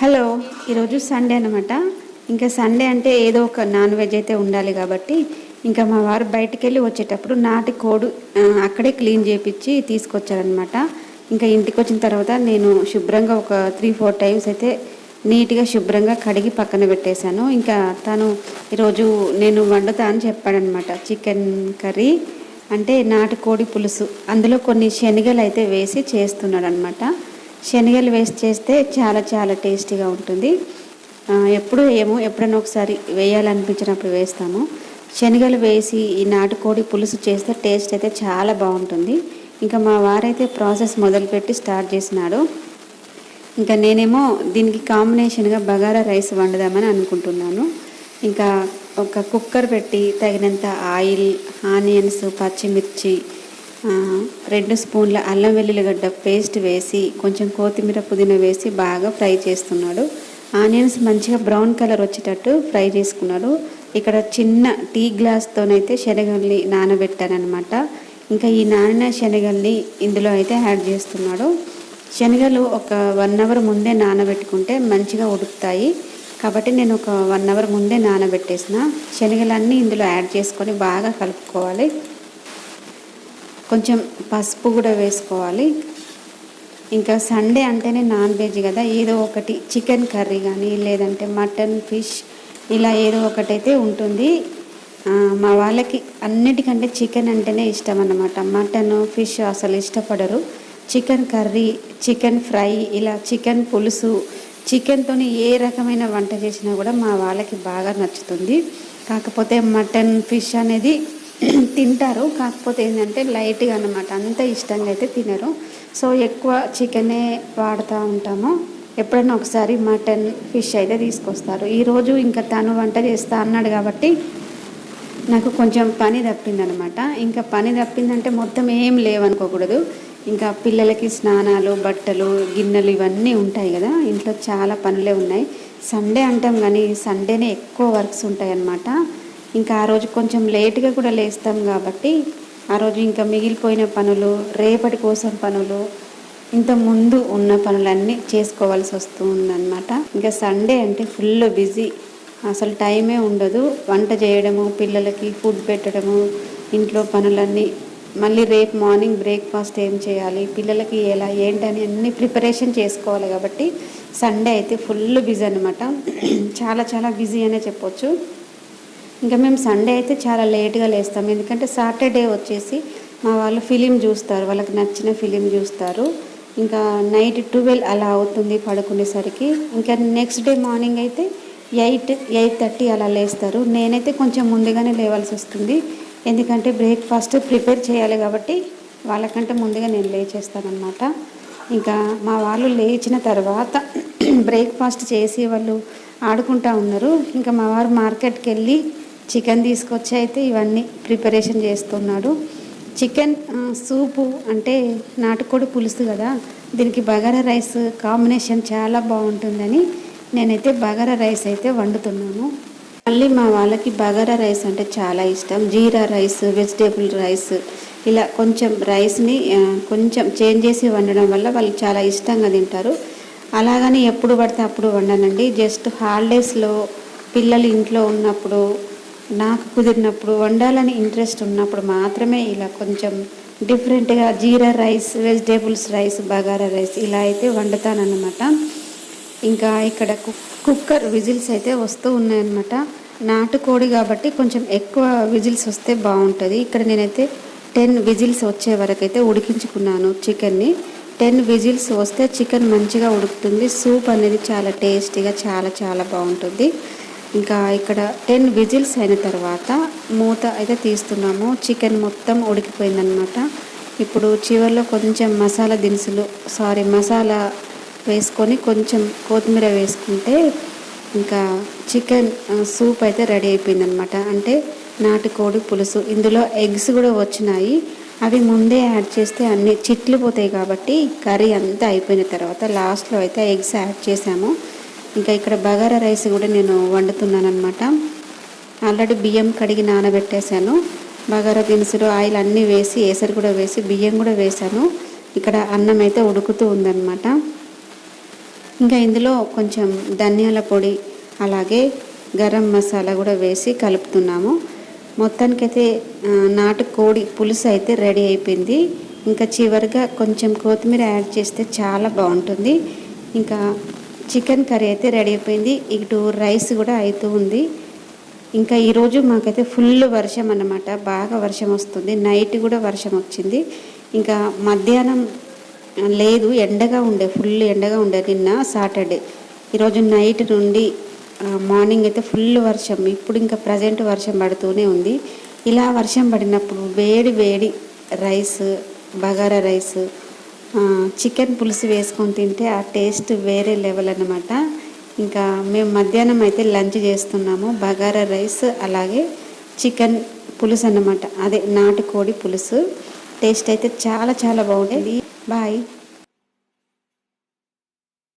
Hello, ఈరోజు Sunday అనమాట. ఇంకా సండే అంటే ఏదో ఒక నాన్ వెజ్ అయితే ఉండాలి కాబట్టి ఇంకా మా వారు బయటికి వెళ్ళి వచ్చేటప్పుడు నాటి కోడి అక్కడే క్లీన్ చేయించి తీసుకొచ్చారనమాట. ఇంకా ఇంటికి వచ్చిన తర్వాత నేను శుభ్రంగా ఒక 3-4 టైమ్స్ అయితే నీట్గా శుభ్రంగా కడిగి పక్కన పెట్టేశాను. ఇంకా తను ఈరోజు నేను వండుతా అని చెప్పాడనమాట. చికెన్ కర్రీ అంటే నాటుకోడి పులుసు, అందులో కొన్ని శనగలు అయితే వేసి చేస్తున్నాడు అనమాట. శనగలు వేసి చేస్తే చాలా చాలా టేస్టీగా ఉంటుంది. ఎప్పుడు ఎప్పుడైనా ఒకసారి వేయాలనిపించినప్పుడు వేస్తాము. శనగలు వేసి ఈ నాటుకోడి పులుసు చేస్తే టేస్ట్ అయితే చాలా బాగుంటుంది. ఇంకా మా వారైతే ప్రాసెస్ మొదలుపెట్టి స్టార్ట్ చేసినాడు. ఇంకా నేనేమో దీనికి కాంబినేషన్గా బగారా రైస్ వండుదామని అనుకుంటున్నాను. ఇంకా ఒక కుక్కర్ పెట్టి తగినంత ఆయిల్, ఆనియన్స్, పచ్చిమిర్చి, 2 స్పూన్ల అల్లం వెల్లుల్లిగడ్డ పేస్ట్ వేసి కొంచెం కొత్తిమీర, పుదీనా వేసి బాగా ఫ్రై చేస్తున్నాడు. ఆనియన్స్ మంచిగా బ్రౌన్ కలర్ వచ్చేటట్టు ఫ్రై చేసుకున్నాడు. ఇక్కడ చిన్న టీ గ్లాస్తోనైతే శనగల్ని నానబెట్టానమాట. ఇంకా ఈ నానిన శనగల్ని ఇందులో అయితే యాడ్ చేస్తున్నాడు. శనగలు ఒక 1 అవర్ ముందే నానబెట్టుకుంటే మంచిగా ఉడుకుతాయి కాబట్టి నేను ఒక 1 అవర్ ముందే నానబెట్టేసిన. శనగలన్నీ ఇందులో యాడ్ చేసుకొని బాగా కలుపుకోవాలి. కొంచెం పసుపు కూడా వేసుకోవాలి. ఇంకా సండే అంటేనే నాన్ వెజ్ కదా, ఏదో ఒకటి చికెన్ కర్రీ కానీ లేదంటే మటన్, ఫిష్ ఇలా ఏదో ఒకటైతే ఉంటుంది. మా వాళ్ళకి అన్నిటికంటే చికెన్ అంటేనే ఇష్టం అన్నమాట. మటన్, ఫిష్ అసలు ఇష్టపడరు. చికెన్ కర్రీ, చికెన్ ఫ్రై, ఇలా చికెన్ పులుసు, చికెన్తో ఏ రకమైన వంట చేసినా కూడా మా వాళ్ళకి బాగా నచ్చుతుంది. కాకపోతే మటన్, ఫిష్ అనేది తింటారు, కాకపోతే ఏంటంటే లైట్గా అన్నమాట, అంత ఇష్టంగా అయితే తినరు. సో ఎక్కువ చికెనే వాడుతూ ఉంటాము. ఎప్పుడైనా ఒకసారి మటన్, ఫిష్ అయితే తీసుకొస్తారు. ఈరోజు ఇంకా తను వంట చేస్తా అన్నాడు కాబట్టి నాకు కొంచెం పని తప్పిందనమాట. ఇంకా పని తప్పిందంటే మొత్తం ఏం లేవనుకోకూడదు. ఇంకా పిల్లలకి స్నానాలు, బట్టలు, గిన్నెలు ఇవన్నీ ఉంటాయి కదా, ఇంట్లో చాలా పనులే ఉన్నాయి. సండే అంటాం కానీ సండేనే ఎక్కువ వర్క్స్ ఉంటాయి అన్నమాట. ఇంకా ఆ రోజు కొంచెం లేట్గా కూడా లేస్తాం కాబట్టి ఆ రోజు ఇంకా మిగిలిపోయిన పనులు, రేపటి కోసం పనులు, ఇంత ముందు ఉన్న పనులన్నీ చేసుకోవాల్సి వస్తుందన్నమాట. ఇంకా సండే అంటే ఫుల్ బిజీ, అసలు టైమే ఉండదు. వంట చేయడము, పిల్లలకి ఫుడ్ పెట్టడము, ఇంట్లో పనులన్నీ, మళ్ళీ రేపు మార్నింగ్ బ్రేక్ఫాస్ట్ ఏం చేయాలి, పిల్లలకి ఎలా ఏంటని అన్నీ ప్రిపరేషన్ చేసుకోవాలి కాబట్టి సండే అయితే ఫుల్ బిజీ అనమాట. చాలా చాలా బిజీ అనే చెప్పొచ్చు. ఇంకా మేము సండే అయితే చాలా లేట్గా లేస్తాం. ఎందుకంటే సాటర్డే వచ్చేసి మా వాళ్ళు ఫిలిం చూస్తారు, వాళ్ళకి నచ్చిన ఫిలిం చూస్తారు. ఇంకా నైట్ 12 అలా అవుతుంది పడుకునేసరికి. ఇంకా నెక్స్ట్ డే మార్నింగ్ అయితే 8-8:30 అలా లేస్తారు. నేనైతే కొంచెం ముందుగానే లేవాల్సి వస్తుంది, ఎందుకంటే బ్రేక్ఫాస్ట్ ప్రిపేర్ చేయాలి కాబట్టి వాళ్ళకంటే ముందుగా నేను లేచేస్తానమాట. ఇంకా మా వాళ్ళు లేచిన తర్వాత బ్రేక్ఫాస్ట్ చేసి వాళ్ళు ఆడుకుంటూ ఉన్నారు. ఇంకా మా వారు మార్కెట్కి వెళ్ళి చికెన్ తీసుకొచ్చి అయితే ఇవన్నీ ప్రిపరేషన్ చేస్తున్నాడు. చికెన్ సూపు అంటే నాటుకోడి పులుసు కదా, దీనికి బగారా రైస్ కాంబినేషన్ చాలా బాగుంటుందని నేనైతే బగారా రైస్ అయితే వండుతున్నాను. మళ్ళీ మా వాళ్ళకి బగారా రైస్ అంటే చాలా ఇష్టం. జీరా రైస్, వెజిటేబుల్ రైస్, ఇలా కొంచెం రైస్ని కొంచెం చేంజ్ చేసి వండడం వల్ల వాళ్ళు చాలా ఇష్టంగా తింటారు. అలాగని ఎప్పుడు పడితే అప్పుడు వండనండి. జస్ట్ హాలిడేస్లో పిల్లలు ఇంట్లో ఉన్నప్పుడు, నాకు కుదిరినప్పుడు, వండాలని ఇంట్రెస్ట్ ఉన్నప్పుడు మాత్రమే ఇలా కొంచెం డిఫరెంట్గా jeera rice, vegetables rice, bagara rice ఇలా అయితే వండుతానన్నమాట. ఇంకా ఇక్కడ కుక్కర్ విజిల్స్ అయితే వస్తూ ఉన్నాయన్నమాట. నాటుకోడి కాబట్టి కొంచెం ఎక్కువ విజిల్స్ వస్తే బాగుంటుంది. ఇక్కడ నేనైతే 10 విజిల్స్ వచ్చే వరకు అయితే ఉడికించుకున్నాను చికెన్ని. 10 విజిల్స్ వస్తే చికెన్ మంచిగా ఉడుకుతుంది. సూప్ అనేది చాలా టేస్టీగా చాలా చాలా బాగుంటుంది. ఇంకా ఇక్కడ 10 విజిల్స్ అయిన తర్వాత మూత అయితే తీస్తున్నాము. చికెన్ మొత్తం ఉడికిపోయిందనమాట. ఇప్పుడు చివరిలో కొంచెం మసాలా వేసుకొని కొంచెం కొత్తిమీర వేసుకుంటే ఇంకా చికెన్ సూప్ అయితే రెడీ అయిపోయిందనమాట. అంటే నాటుకోడి పులుసు. ఇందులో ఎగ్స్ కూడా వచ్చినాయి, అవి ముందే యాడ్ చేస్తే అన్నీ చిట్లు పోతాయి కాబట్టి కర్రీ అంతా అయిపోయిన తర్వాత లాస్ట్లో అయితే ఎగ్స్ యాడ్ చేసాము. ఇంకా ఇక్కడ బగారా రైస్ కూడా నేను వండుతున్నాను అనమాట. ఆల్రెడీ బియ్యం కడిగి నానబెట్టేశాను. బగారా దినుసులు, ఆయిల్ అన్నీ వేసి, ఏసరు కూడా వేసి, బియ్యం కూడా వేసాను. ఇక్కడ అన్నం అయితే ఉడుకుతూ ఉందన్నమాట. ఇంకా ఇందులో కొంచెం ధనియాల పొడి అలాగే గరం మసాలా కూడా వేసి కలుపుతున్నాము. మొత్తానికైతే నాటుకోడి పులుసు అయితే రెడీ అయిపోయింది. ఇంకా చివరిగా కొంచెం కొత్తిమీర యాడ్ చేస్తే చాలా బాగుంటుంది. ఇంకా చికెన్ కర్రీ అయితే రెడీ అయిపోయింది. ఇటు రైస్ కూడా అవుతూ ఉంది. ఇంకా ఈరోజు మాకైతే ఫుల్ వర్షం అన్నమాట, బాగా వర్షం వస్తుంది. నైట్ కూడా వర్షం వచ్చింది. ఇంకా మధ్యాహ్నం లేదు, ఎండగా ఉండే, ఫుల్ ఎండగా ఉండే నిన్న సాటర్డే. ఈరోజు నైట్ నుండి మార్నింగ్ అయితే ఫుల్ వర్షం. ఇప్పుడు ఇంకా ప్రజెంట్ వర్షం పడుతూనే ఉంది. ఇలా వర్షం పడినప్పుడు వేడి వేడి రైస్, బగారా రైస్, చికెన్ పులుసు వేసుకొని తింటే ఆ టేస్ట్ వేరే లెవెల్ అన్నమాట. ఇంకా మేము మధ్యాహ్నం అయితే లంచ్ చేస్తున్నాము. బగారా రైస్ అలాగే చికెన్ పులుసు అన్నమాట, అదే నాటుకోడి పులుసు. టేస్ట్ అయితే చాలా చాలా బాగుంటుంది. బాయ్.